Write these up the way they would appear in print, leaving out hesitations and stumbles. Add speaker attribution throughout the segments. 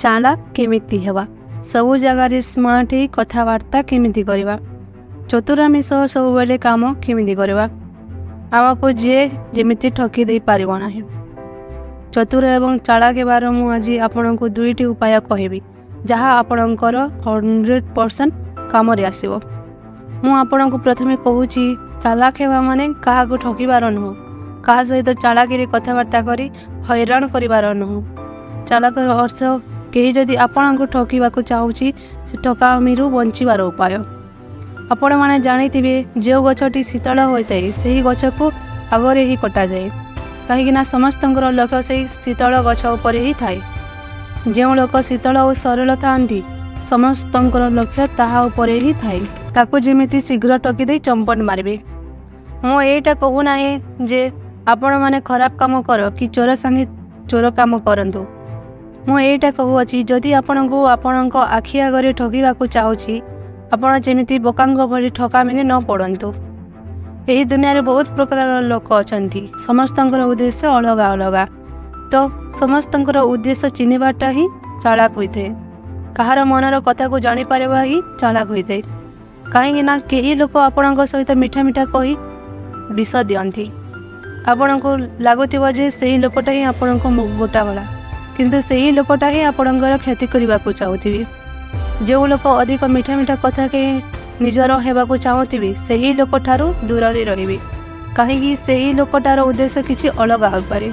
Speaker 1: चालाक केमिति हेबा सबु जगार स्मार्ट ही कथबार्ता केमिति करवा चतुरामी सह सब बेले काम केमिति करवा आमको जी जमी ठकी दे पारिब नाही। चतुर एवं चालाक हेबार मु आज आपण को दुईटी उपाय कहबी जहाँ आपणकर 100% काम आसो। मु आपण को प्रथमे कहूँ चालाक हेबा माने क्या ठकिबार नुह क्या सहित चालाकी कथबार्ता करी हैरान करिवार नुह। चालाकर अर्थ कहीं जदि आपण को ठकिबाकू चाहूँगी से ठकामीरू बंचिबार उपाय। आपण मैंने जानिथिबे जो गछटी शीतल होता है से गछ को आगरे ही कटा जाए कहीं समस्तंकर लक्ष्य से शीतल गछ उपर ही थाए। जो लोक शीतल और सरल था समस्तंकर लक्ष्य ताहा उपर ही थाए ताकू जेमिति शीघ्र ठकी दे चंपट मारे। मु एटा कहूना जे आपण माने खराब काम कर कि चोर संगे चोर काम करंतु। मु एटा कहूँगी जदि आपण को आपण आखि आगे ठकिबाकू चाहूँगी आपण जेमिति बोकांग भली ठकामी न पड़ंतु। यही दुनिया रे बहुत प्रकार लोक अछंती समस्तंकर उद्देश्य अलग अलग तो समस्तंकर उद्देश्य चिन्हवाटा ही चालाक होइथे। कहार मनर कथा को जानी पारेबा ही चालाक होइथे। कहीं ना कई लोक आपण सहित मीठा मीठा कही विष दियंती आपण को लगुव जे से लोकटा ही आपण को गोटा वाला किंतु से ही लोकटा ही आपणकर क्षति करने को चाहूथी। जो लोक अधिक मीठा मीठा कथा के निजर होगा चाहूथी से ही लोक ठारू दूर रे कहीं से ही लोकटार उद्देश्य किसी अलग हो पारे।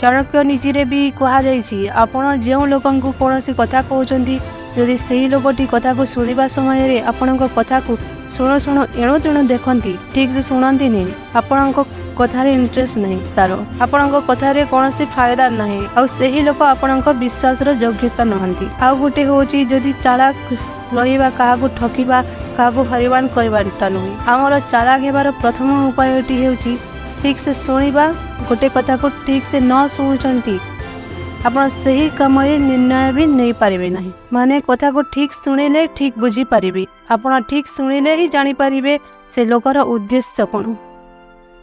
Speaker 1: चाणक्य नीति रे भी कहुई आपण जो लोक कौन कथा कहते जदि से ही लोकटी कथा को शुणा समय आपण कथा को शुणु शुणु एणु तेणु देखती ठीक से शुणती नहीं आपण कथार इंटरेस्ट नहीं तार आपण कथार कौन फायदा नहीं आउ से ही लोक आपण विश्वास योग्यता नहंती। आउ गोटे हूँ जदि चालाक रहा क्या ठकिबा क्या हरिवान करवाटा नुहे। आमर चालाक हेबार प्रथम उपायटी हूँ ठीक से शुणा गोटे कथा को ठीक से न शुणुंट आपड़ से ही कम निर्णय भी नहीं पारे ना माने कथा को ठीक शुणिले ठीक बुझी पारे आपड़ ठीक शुणिले ही जानीपारे से लोकर उद्देश्य कौन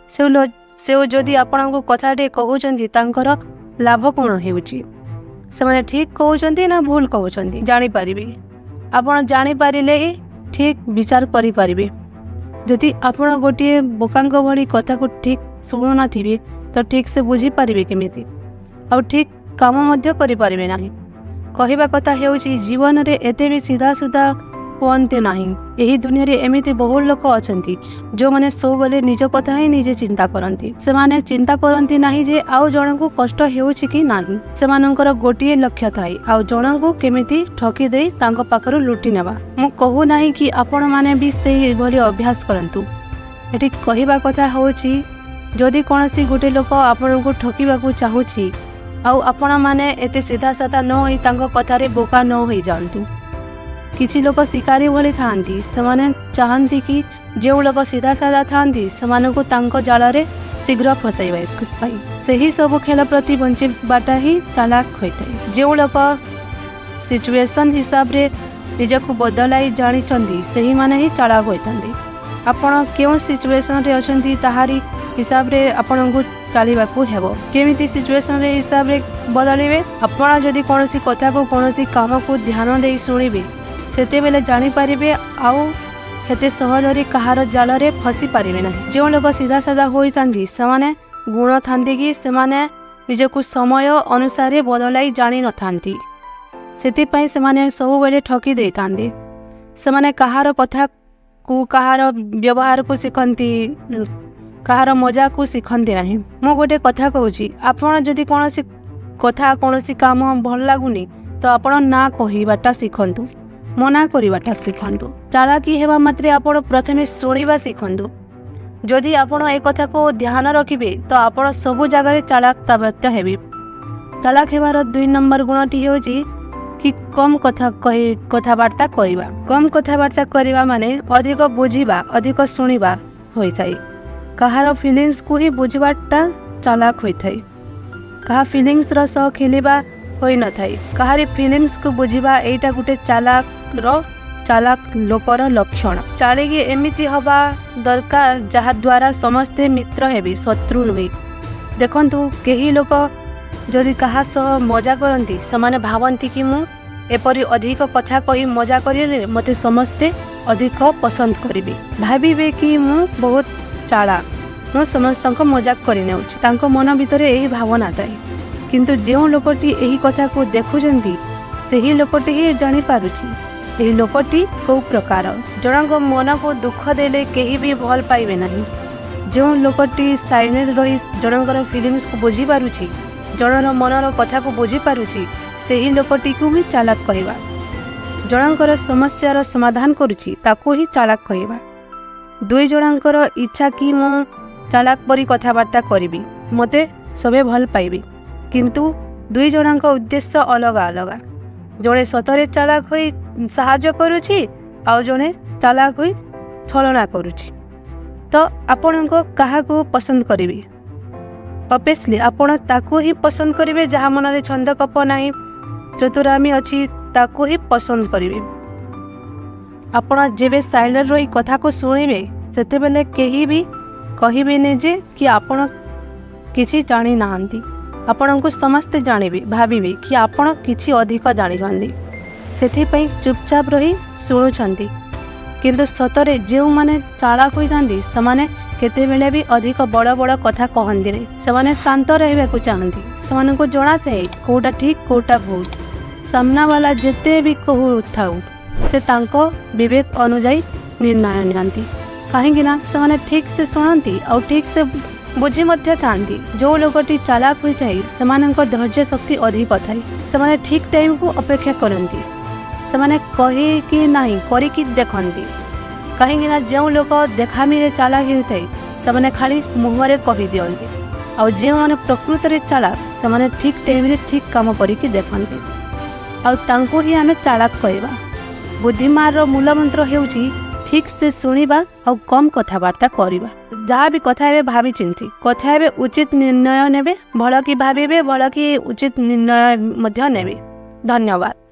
Speaker 1: से जदि आपण को कथाटे कहते लाभ कौन हो ठीक कहते ना भूल कहते जानीपारे आपड़ जानीपारे ही ठीक विचार करें। जदि आपण गोटे बोकांग भली कथा को ठीक शुणुना तो ठीक से बुझी पारे केमिति आ ठीक काम मध्य करि पारिबे नाही। कहिबा कथा हेउची जीवन रे एते भी सीधा सुधा कहते नाही। यही दुनिया रे एमिति बहुत लोक अछंती जो माने सब बेले निज कथा ही निजे चिंता करंती। से माने चिंता करंती नाही जे आउ जण को कष्ट हेउची कि नाही। से मानकर गोटिए लक्ष्य थाई आउ जण को केमिति ठकी देई तांको पाखरु लुटी नेबा। मु कहू नाही कि आपण माने भी सेही भली अभ्यास करंतु। एठी कहिबा कथा होउची जदि कोनसी गोटे लोक आपण को ठकीबाकू चाहूची आउ आपण माने एते सीधा साधा न होई तांको कथारे बोका न होई जांतु। किछि लोक शिकारी भली थांती से माने चाहती कि जो लोक सीधा साधा थांती से तांको जाल रे शीघ्र फसाइबा सही सब खेल प्रति बंचिबाटा ही चालाक होइते। जो लोक सिचुएशन हिसाब रे निजको बदलाई जानिचंती सही माने ही चालाक होइतांती। आपण केउ सिचुएशन रे अछंती ताहारी हिसाब रे आपण को चलवाकू हेबो केमिति सिचुएशन रे हिसाब रे बदलिबे। आपण जदि कोनोसी कथा को कोनोसी काम को ध्यान दे शुणिबे सेते बेले जानि पारिबे आउ हेते सहज रे कहार जाल रे फसी पारिबे नाही। जो लोक सीधा साधा होई थांती समाने गुण थांती कि समाने निजको समय अनुसार बदलाई जानि न थांती सेति पई समाने सब बेले ठकी दे थांती। समाने कहार कथा को कहार व्यवहार को शिखंती कहार मजा को शिखंती नहीं। मु गोटे कथा कहूँ आपण जदि कौन कथा कौन काम भल लगुनि तो आपण ना कहवाटा शिखंतु मना करवाटा शिखंतु। चालाकी हेबा मात्रे आपण प्रथमे शुणिबा शिखंतु। जदि आपण ए कथा को ध्यान रखिबे तो आपण सबु जगह चालाक ताबत्य हेबे। चालाक हेबार 2 नंबर गुणटी होची कि कम कथबार्ता करवा। कम कथबार्ता करवा माने अधिक बुझिबा अधिक शुणिबा होई थाई। कहार फिलिंग्स को ही बुझवाटा चालाक होता है। कहा फिलिंग्स रस खेलिबा होई न थाई। कहारी फिलिंग्स को बुझिबा एटा गुटे चालाक लोकर लक्षण। चालिकी एमिति हवा दरकार जहा द्वारा समस्ते मित्र हेबी शत्रु नुहे। देखंतु केही लोक जदि कहा सह मजा करती से भावती कि मु एपरी अधिक कथा कही मजा करे मते समस्ते अधिक पसंद करेंगे, भाविबे कि मु बहुत चाला, मु समस्त मजाक कर मन भितर यही भावना थाए। किंतु जो लोकटी यही कथा को देखुंट से ही लोकटी ही जानीपार लोकटी कौ प्रकार जन मन को दुख देले कहीं भी भल पाइबे नहीं। जो लोकटी साइलेंट रही जनकर फिलिंग्स को बुझी पारुछि, जनर मनर कथा को बुझी पारुछि, से ही लोकटी को ही चालाक कहवा। जनकर समस्यार समाधान करुछि ताको ही चालाक कहवा। दुई जनकर इच्छा कि मु चालाक परी कथबार्ता करी मते सबे भल पाइबे, किंतु दुई जनक उद्देश्य अलग अलग। जड़े सतरे चालाक होई साहाय्य करुछि आउ जड़े चालाक होई छलना करुछि। तो आपण को कहा को पसंद करेंगे? ऑब्वियसली आपण ताको ही पसंद करेंगे जहाँ मन छंद कप नहीं, चतुरामी अच्छी ताको ही पसंद करेंगे। आपण जेबे साइलेंट रही कथा को शुणिबे सेते बेले केही भी कहिबेनी जे कि आपण किछि जानी नाहंती। आपण को समस्ते जानिबे, भाविबे कि आपण किछि अधिक जानी छंदी, सेथिपई चुपचाप रही शुणुछंती। किंतु सतरे जो माने चालाक होइथांती समाने केते बेले भी अधिक बड़ बड़ कथा कहंती नहीं, समाने शांत रहबा को चाहंती। समान को जणा से कोटा ठीक कोटा भूल, सामना वाला जेते भी कहू थाउ से तांको विवेक अनुଯାयी निर्णय नियंती। कहीं से ठीक से शुणती और ठीक से बुझी मध्य थांती। जो लोकटी चालाक होता है से धैर्य शक्ति अधिक थाए, से ठीक टाइम को अपेक्षा करती, से कही कि नहीं करी देखती। कहीं जो लोक देखामी चालाक होता है से खाली मुहरे कही दिखती, और जो मैंने प्रकृत में चालाक से ठीक टाइम ठीक काम करके देखती, आउ ही आम चालाक कहवा। बुद्धिमान मूलमंत्र होउची ठीक से सुनिबा और कम कथबार्ता करवा। जहाँ भी कथा हे भावी चिंती कथा हे उचित निर्णय नेबे, भल कि भाविबे, भल कि उचित निर्णय मध्य नेबे। धन्यवाद।